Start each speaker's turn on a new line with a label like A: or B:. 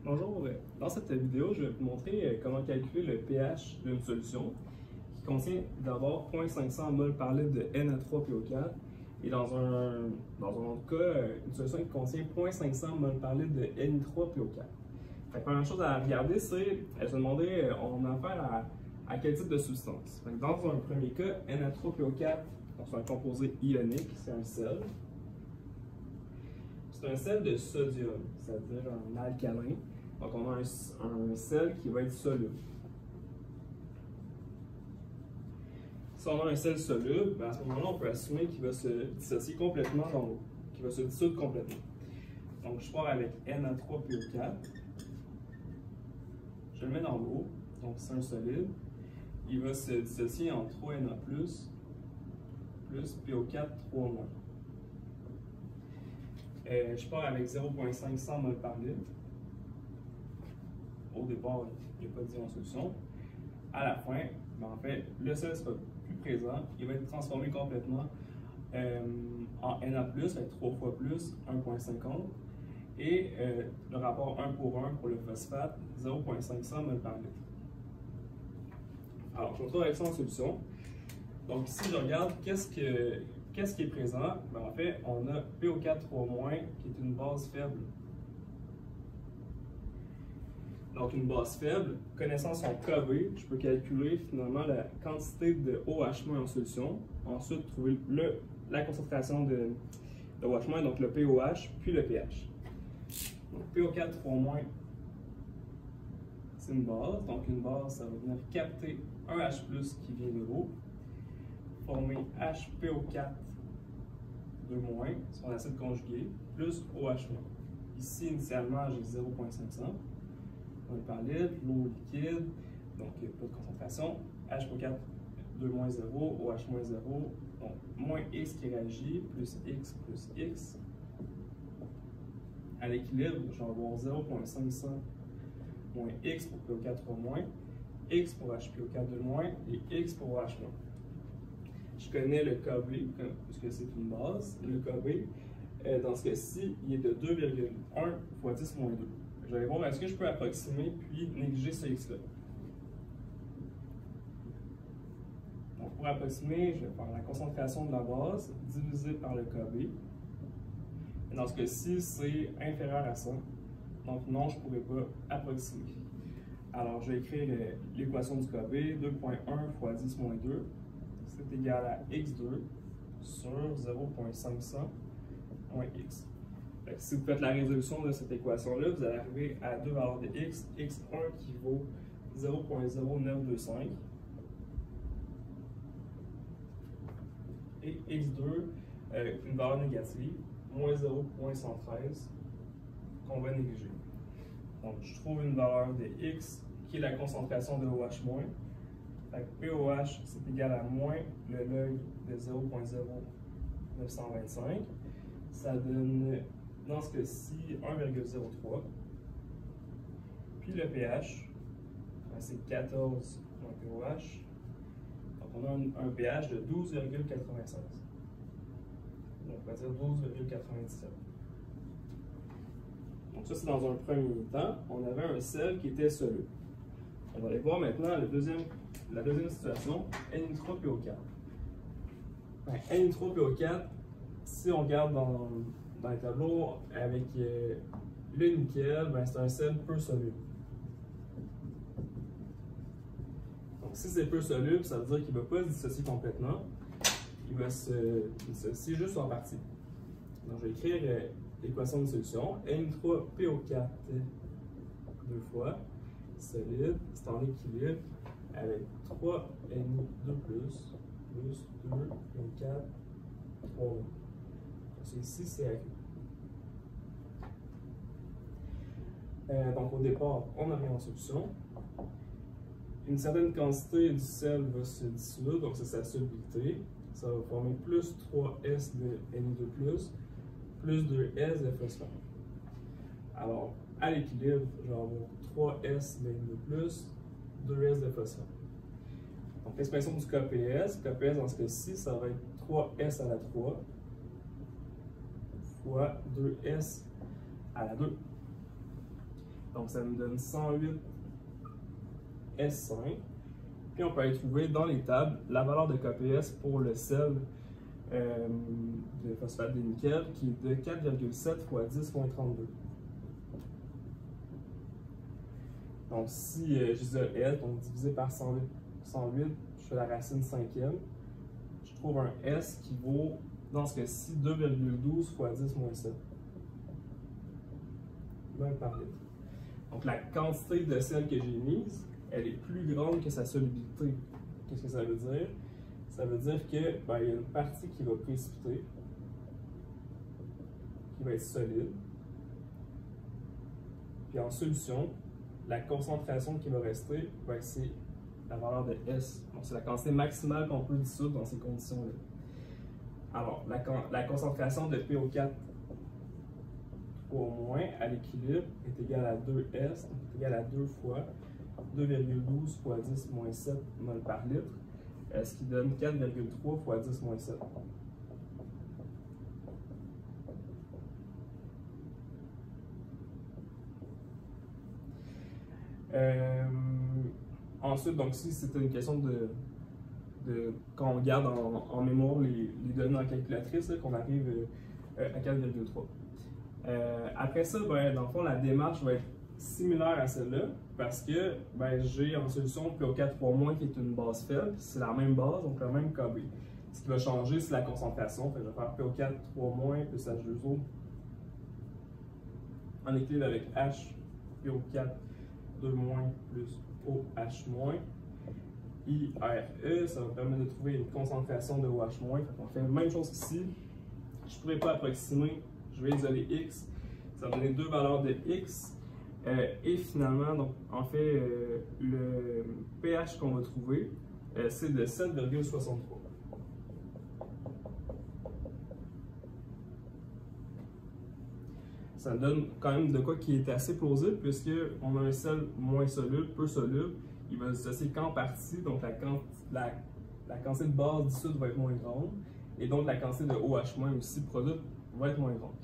A: Bonjour, dans cette vidéo, je vais vous montrer comment calculer le pH d'une solution qui contient d'abord 0,500 mol par litre de Na3PO4 et dans un autre cas, une solution qui contient 0,500 mol par litre de Ni3PO4. La première chose à regarder, c'est se demander on a affaire à quel type de substance. Dans un premier cas, Na3PO4, c'est un composé ionique, c'est un sel. C'est un sel de sodium, c'est-à-dire un alcalin. Donc, on a un sel qui va être soluble. Si on a un sel soluble, à ce moment-là, on peut assumer qu'il va se dissocier complètement dans l'eau, qu'il va se dissoudre complètement. Donc, je pars avec Na3PO4. Je le mets dans l'eau, donc c'est un solide. Il va se dissocier en 3Na+, plus PO4 3-. Je pars avec 0,500 mol par litre. Au départ, il n'y a pas d'ion en solution. À la fin, en fait, le sel ne sera plus présent. Il va être transformé complètement en Na+, avec 3 fois plus, 1,50. Et le rapport 1 pour 1 pour le phosphate, 0,500 mol par litre. Alors, je me retrouve avec ça en solution. Donc ici, je regarde qu'est-ce qui est présent. En fait, on a PO4 3- qui est une base faible. Donc une base faible, connaissant son KB, je peux calculer finalement la quantité de OH- en solution. Ensuite, trouver la concentration de OH-, donc le POH, puis le pH. Donc PO4 3-, c'est une base. Donc une base, ça va venir capter un H+ qui vient de l'eau, former HPO4 2-, son acide conjugué, plus OH-. Ici, initialement, j'ai 0,500 mol par litre, l'eau liquide, donc il n'y a pas de concentration, HPO4 2- 0, OH- 0, donc moins X qui réagit, plus X. À l'équilibre, je vais avoir 0,500 moins X pour PO4 3-, X pour HPO4 2- et X pour OH-. Je connais le KB, puisque c'est une base. Le KB, dans ce cas-ci, il est de 2,1 fois 10 - 2. Je vais voir est-ce que je peux approximer puis négliger ce X-là. Donc, pour approximer, je vais faire la concentration de la base divisée par le KB. Et dans ce cas-ci, c'est inférieur à 100. Donc, non, je ne pourrais pas approximer. Alors, je vais écrire l'équation du KB, 2,1 fois 10 - 2. C'est égal à x2 sur 0,500 moins x. Si vous faites la résolution de cette équation-là, vous allez arriver à deux valeurs de x, x1 qui vaut 0,0925 et x2, une valeur négative, moins 0,113 qu'on va négliger. Donc, je trouve une valeur de x qui est la concentration de OH-. POH, c'est égal à moins le log de 0,0925. Ça donne, dans ce cas-ci, 1,03. Puis le pH, c'est 14 moins POH. Donc on a un pH de 12,96. Donc on va dire 12,97. Donc ça, c'est dans un premier temps. On avait un sel qui était soluble. On va aller voir maintenant la deuxième situation, Ni3PO4. Ni3PO4, si on regarde dans le tableau avec le nickel, c'est un sel peu soluble. Donc si c'est peu soluble, ça veut dire qu'il ne va pas se dissocier complètement. Il va se dissocier juste en partie. Donc je vais écrire l'équation de solution. Ni3PO4 deux fois, solide, c'est en équilibre avec 3Na2+, plus 2, N4, 3. Ici, c'est donc au départ, on a mis en solution. Une certaine quantité du sel va se dissoudre, donc c'est sa solubilité. Ça va former plus 3S de Na2+, plus 2S de phosphate. Alors, à l'équilibre, je vais avoir 3S de Na2+, 2S de phosphate. Donc, l'expression du KPS dans ce cas-ci, ça va être 3S à la 3 fois 2S à la 2. Donc ça nous donne 108 S5. Puis on peut aller trouver dans les tables la valeur de KPS pour le sel de phosphate de nickel qui est de 4,7 fois 10,32. Donc si j'isole L, donc divisé par 108, je fais la racine cinquième, je trouve un S qui vaut, dans ce cas-ci, 2,12 fois 10 moins 7. Mol par litre. Donc la quantité de sel que j'ai mise, elle est plus grande que sa solubilité. Qu'est-ce que ça veut dire? Ça veut dire que il y a une partie qui va précipiter, qui va être solide. Puis en solution, la concentration qui va rester, c'est la valeur de S. Donc c'est la quantité maximale qu'on peut dissoudre dans ces conditions-là. Alors, la concentration de PO4 3- à l'équilibre est égale à 2S, donc est égale à 2 fois 2,12 fois 10 moins 7 mol par litre, ce qui donne 4,3 fois 10 moins 7. Ensuite, donc si c'était une question de quand on garde en mémoire les données dans la calculatrice, qu'on arrive à 4,3. Après ça, dans le fond, la démarche va être similaire à celle-là parce que j'ai en solution PO4 3- qui est une base faible, c'est la même base, donc le même KB. Ce qui va changer, c'est la concentration. Fait que je vais faire PO4 3- plus H2O en équilibre avec H, PO4 2- plus OH-. IRE, ça va me permettre de trouver une concentration de OH-. On fait la même chose qu'ici. Je ne pourrais pas approximer, je vais isoler X. Ça va donner deux valeurs de X. Et finalement, donc, en fait, le pH qu'on va trouver, c'est de 7,63. Ça donne quand même de quoi qui est assez plausible, puisqu'on a un sel moins soluble, peu soluble. Il va se dissocier qu'en partie, donc la quantité de base dissoute va être moins grande, et donc la quantité de OH- aussi produite va être moins grande.